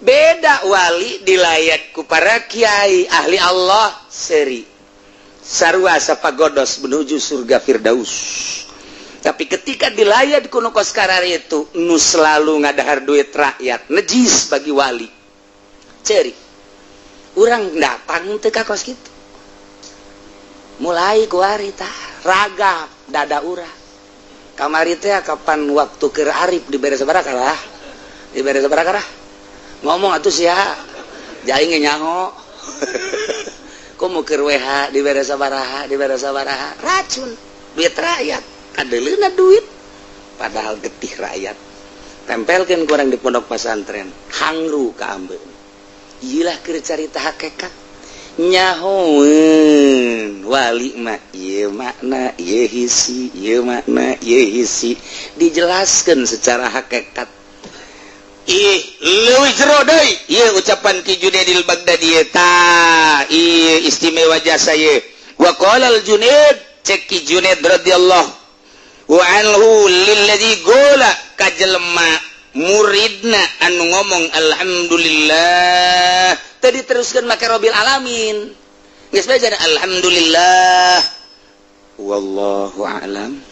beda wali dilayatku para kiai ahli Allah seri sarua sapagodos menuju surga Firdaus. Tapi ketika dilayat kuno kos karari itu nu selalu ngadahar duit rakyat nejis bagi wali ceri urang datang teu ka kos kitu mulai ku ari tah ragap dada urang kamari teh kapan waktu keur arif dibere sabaraha lah dibere sabaraha ngomong atuh sia jaing nyaho komo keur WH dibere sabaraha racun duit rakyat kadeleuna duit padahal getih rakyat tempelkeun ku urang di pondok pesantren hangru ka ambeun ieu lah keur carita hakikat nyahoeun wali mah ieu makna ieu hisi ieu makna ieu hisi dijelaskeun secara hakikat. Ih leuwih jero deui ieu ucapan Ki Junaidil Baghdadi ta ieu istimewa jasa ieu wa qala al Junaid cek Ki Junaid radhiyallahu wa anhu lilladzi gola kajelema muridna anu ngomong alhamdulillah tadi teruskan maka Rabbil alamin geus bae alhamdulillah wallahu a'lam.